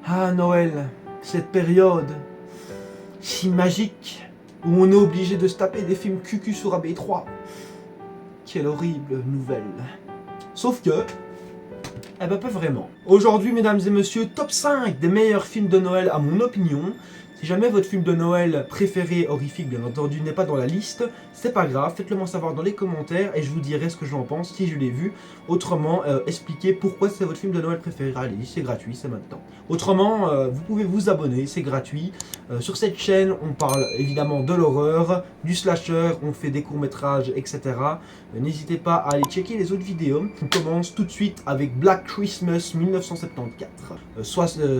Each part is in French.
Ah Noël, cette période si magique où on est obligé de se taper des films cucu sur AB3. Quelle horrible nouvelle. Sauf que, eh ben pas vraiment. Aujourd'hui, mesdames et messieurs, top 5 des meilleurs films de Noël à mon opinion. Si jamais votre film de Noël préféré, horrifique bien entendu, n'est pas dans la liste, c'est pas grave, faites-le moi savoir dans les commentaires et je vous dirai ce que j'en pense si je l'ai vu. Autrement, expliquez pourquoi c'est votre film de Noël préféré. Allez, c'est gratuit, c'est maintenant. Autrement, vous pouvez vous abonner, c'est gratuit. Sur cette chaîne, on parle évidemment de l'horreur, du slasher, on fait des courts-métrages, etc. N'hésitez pas à aller checker les autres vidéos. On commence tout de suite avec Black Christmas 1974.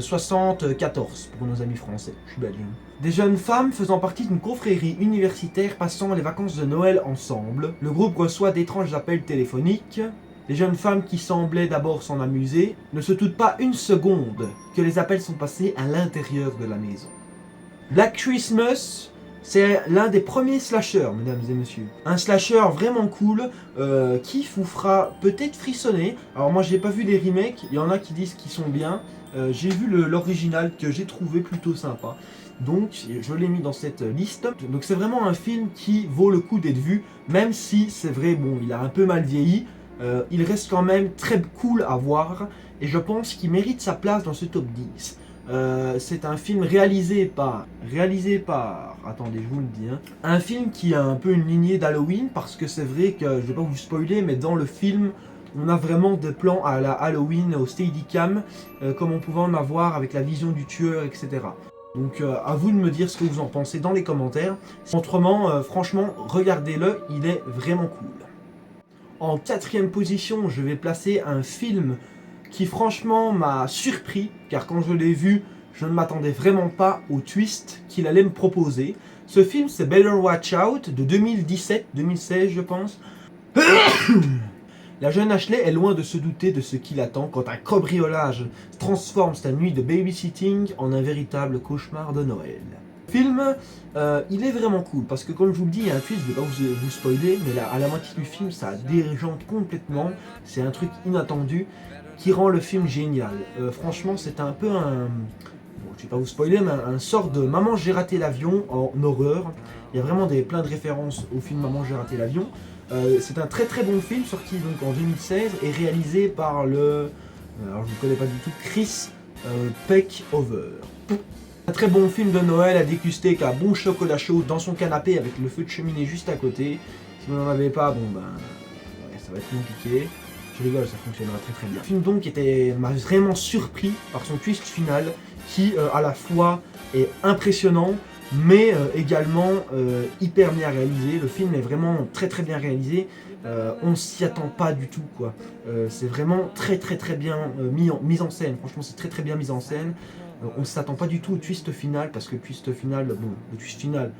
74 pour nos amis français. Je suis belge. Des jeunes femmes faisant partie d'une confrérie universitaire passant les vacances de Noël ensemble. Le groupe reçoit d'étranges appels téléphoniques. Les jeunes femmes qui semblaient d'abord s'en amuser ne se doutent pas une seconde que les appels sont passés à l'intérieur de la maison. Black Christmas, c'est l'un des premiers slashers, mesdames et messieurs. Un slasher vraiment cool, qui vous fera peut-être frissonner. Alors moi j'ai pas vu les remakes, il y en a qui disent qu'ils sont bien. J'ai vu l'original que j'ai trouvé plutôt sympa. Donc je l'ai mis dans cette liste. Donc c'est vraiment un film qui vaut le coup d'être vu, même si c'est vrai, bon, il a un peu mal vieilli. Il reste quand même très cool à voir et je pense qu'il mérite sa place dans ce top 10. C'est un film réalisé par... Attendez, je vous le dis. Un film qui a un peu une lignée d'Halloween parce que c'est vrai que, je vais pas vous spoiler, mais dans le film, on a vraiment des plans à la Halloween au Steadicam, comme on pouvait en avoir avec la vision du tueur, etc. Donc à vous de me dire ce que vous en pensez dans les commentaires. Autrement, franchement, regardez-le, il est vraiment cool. En quatrième position, je vais placer un film qui franchement m'a surpris, car quand je l'ai vu, je ne m'attendais vraiment pas au twist qu'il allait me proposer. Ce film, c'est Better Watch Out, de 2017-2016 je pense. La jeune Ashley est loin de se douter de ce qui l'attend quand un cambriolage transforme sa nuit de babysitting en un véritable cauchemar de Noël. Le film, il est vraiment cool parce que comme je vous le dis, il y a un twist, je ne vais pas vous spoiler, mais là, à la moitié du film, ça déjante complètement. C'est un truc inattendu qui rend le film génial. Franchement, c'est un peu un... Bon, je ne vais pas vous spoiler, mais un sort de Maman j'ai raté l'avion en horreur. Il y a vraiment plein de références au film Maman j'ai raté l'avion. C'est un très très bon film sorti donc en 2016 et réalisé par le... alors je ne connais pas du tout, Chris Peckover. Un très bon film de Noël à déguster qu'un bon chocolat chaud dans son canapé avec le feu de cheminée juste à côté. Si vous n'en avez pas, bon ben... ouais, ça va être compliqué. Je rigole, ça fonctionnera très très bien. Le film donc m'a vraiment surpris par son twist final qui à la fois est impressionnant mais également hyper bien réalisé. Le film est vraiment très très bien réalisé. On s'y attend pas du tout quoi. C'est vraiment très très très bien mis en scène. Franchement c'est très très bien mis en scène. On ne s'attend pas du tout au twist final parce que le twist final, bon, le twist final,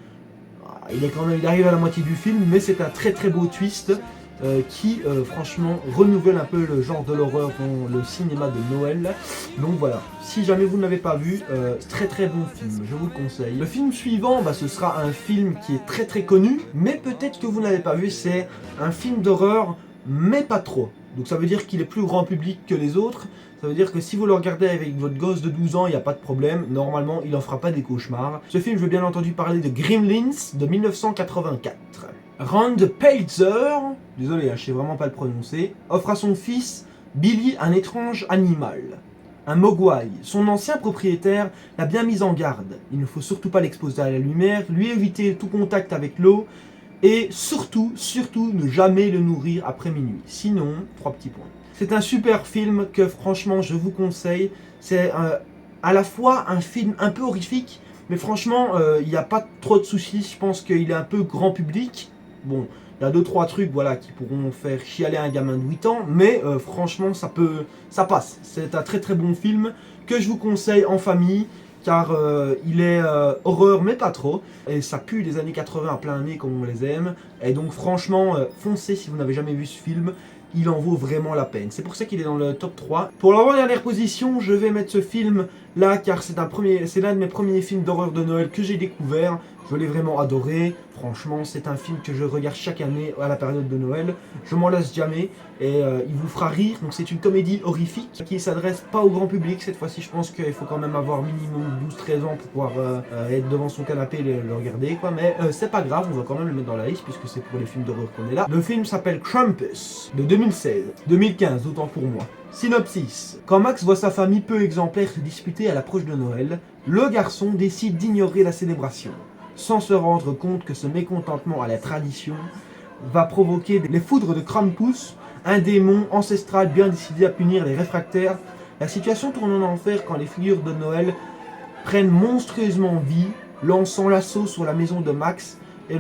il arrive à la moitié du film, mais c'est un très très beau twist qui franchement renouvelle un peu le genre de l'horreur dans le cinéma de Noël. Donc voilà, si jamais vous ne l'avez pas vu, très très bon film, je vous le conseille. Le film suivant, ce sera un film qui est très très connu, mais peut-être que vous n'avez pas vu, c'est un film d'horreur, mais pas trop. Donc ça veut dire qu'il est plus grand public que les autres. Ça veut dire que si vous le regardez avec votre gosse de 12 ans, il n'y a pas de problème. Normalement, il n'en fera pas des cauchemars. Ce film, je veux bien entendu parler de Gremlins de 1984. Rand Peltzer, désolé, je sais vraiment pas le prononcer, offre à son fils Billy un étrange animal. Un mogwai. Son ancien propriétaire l'a bien mis en garde. Il ne faut surtout pas l'exposer à la lumière, lui éviter tout contact avec l'eau, et surtout ne jamais le nourrir après minuit. Sinon, 3 petits points. C'est un super film que franchement je vous conseille. C'est à la fois un film un peu horrifique, mais franchement il n'y a pas trop de soucis. Je pense qu'il est un peu grand public. Bon, il y a 2-3 trucs voilà, qui pourront faire chialer un gamin de 8 ans, mais franchement ça passe. C'est un très très bon film que je vous conseille en famille. Car il est horreur mais pas trop, et ça pue les années 80 à plein nez comme on les aime, et donc franchement foncez si vous n'avez jamais vu ce film, il en vaut vraiment la peine. C'est pour ça qu'il est dans le top 3. Pour l'avant-dernière position, je vais mettre ce film là car c'est l'un de mes premiers films d'horreur de Noël que j'ai découvert. Je l'ai vraiment adoré. Franchement, c'est un film que je regarde chaque année à la période de Noël. Je m'en lasse jamais et il vous fera rire. Donc c'est une comédie horrifique qui s'adresse pas au grand public. Cette fois-ci, je pense qu'il faut quand même avoir minimum 12-13 ans pour pouvoir être devant son canapé et le regarder, quoi. Mais c'est pas grave, on va quand même le mettre dans la liste puisque c'est pour les films d'horreur qu'on est là. Le film s'appelle Krampus de 2016. 2015, autant pour moi. Synopsis. Quand Max voit sa famille peu exemplaire se disputer à l'approche de Noël, le garçon décide d'ignorer la célébration, sans se rendre compte que ce mécontentement à la tradition va provoquer les foudres de Krampus, un démon ancestral bien décidé à punir les réfractaires. La situation tourne en enfer quand les figures de Noël prennent monstrueusement vie, lançant l'assaut sur la maison de Max et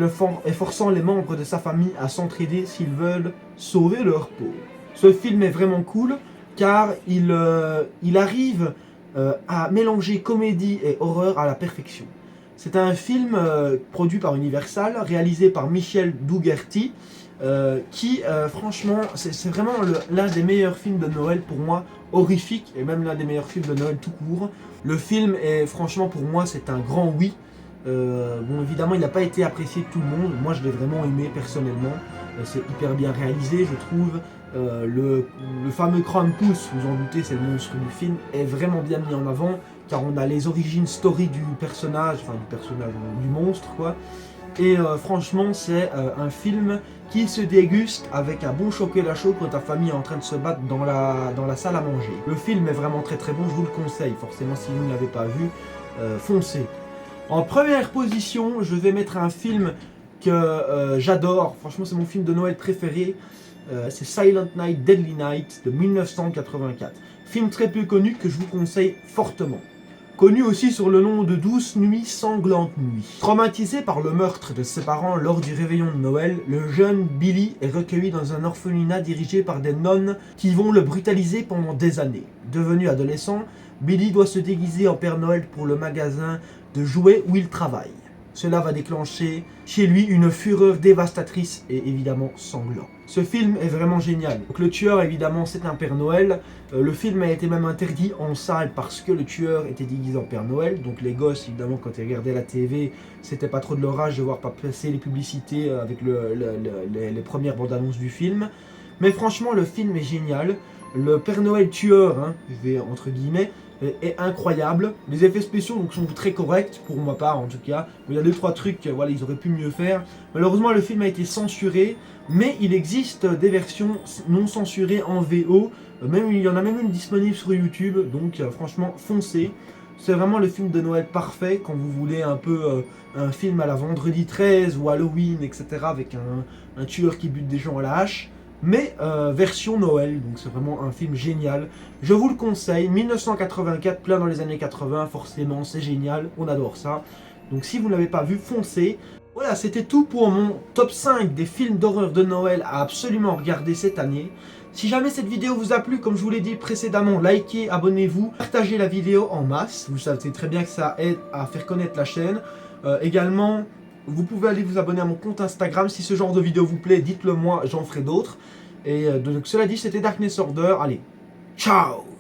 forçant les membres de sa famille à s'entraider s'ils veulent sauver leur peau. Ce film est vraiment cool car il arrive à mélanger comédie et horreur à la perfection. C'est un film produit par Universal, réalisé par Michel Dougherty, qui franchement, c'est vraiment l'un des meilleurs films de Noël pour moi, horrifique, et même l'un des meilleurs films de Noël tout court. Le film est franchement pour moi, c'est un grand oui. Bon, évidemment, il n'a pas été apprécié de tout le monde. Moi, je l'ai vraiment aimé personnellement. C'est hyper bien réalisé, je trouve. Le fameux Krampus, vous en doutez, c'est le monstre du film, est vraiment bien mis en avant, car on a les origines story du personnage, du monstre, quoi. Et franchement, c'est un film qui se déguste avec un bon chocolat chaud quand ta famille est en train de se battre dans la salle à manger. Le film est vraiment très très bon, je vous le conseille. Forcément, si vous ne l'avez pas vu, foncez. En première position, je vais mettre un film que j'adore. Franchement, c'est mon film de Noël préféré. C'est Silent Night, Deadly Night de 1984. Film très peu connu que je vous conseille fortement. Connu aussi sur le nom de Douce Nuit, Sanglante Nuit. Traumatisé par le meurtre de ses parents lors du réveillon de Noël, le jeune Billy est recueilli dans un orphelinat dirigé par des nonnes qui vont le brutaliser pendant des années. Devenu adolescent, Billy doit se déguiser en Père Noël pour le magasin de jouets où il travaille. Cela va déclencher chez lui une fureur dévastatrice et évidemment sanglant. Ce film est vraiment génial. Donc le tueur, évidemment, c'est un Père Noël. Le film a été même interdit en salle parce que le tueur était déguisé en Père Noël. Donc les gosses, évidemment, quand ils regardaient la TV, c'était pas trop de leur âge de voir passer les publicités avec les premières bandes annonces du film. Mais franchement, le film est génial. Le Père Noël tueur, hein, je vais entre guillemets, est incroyable. Les effets spéciaux donc, sont très corrects, pour ma part en tout cas. Il y a 2-3 trucs, voilà, ils auraient pu mieux faire. Malheureusement, le film a été censuré, mais il existe des versions non censurées en VO. Il y en a même une disponible sur YouTube, donc franchement, foncez. C'est vraiment le film de Noël parfait quand vous voulez un peu un film à la Vendredi 13 ou Halloween, etc. avec un tueur qui bute des gens à la hache. Mais version Noël, donc c'est vraiment un film génial. Je vous le conseille, 1984, plein dans les années 80, forcément c'est génial, on adore ça. Donc si vous ne l'avez pas vu, foncez. Voilà, c'était tout pour mon top 5 des films d'horreur de Noël à absolument regarder cette année. Si jamais cette vidéo vous a plu, comme je vous l'ai dit précédemment, likez, abonnez-vous, partagez la vidéo en masse. Vous savez très bien que ça aide à faire connaître la chaîne. Également, vous pouvez aller vous abonner à mon compte Instagram. Si ce genre de vidéo vous plaît, dites-le moi, j'en ferai d'autres. Et donc cela dit, c'était Darkness Order. Allez, ciao!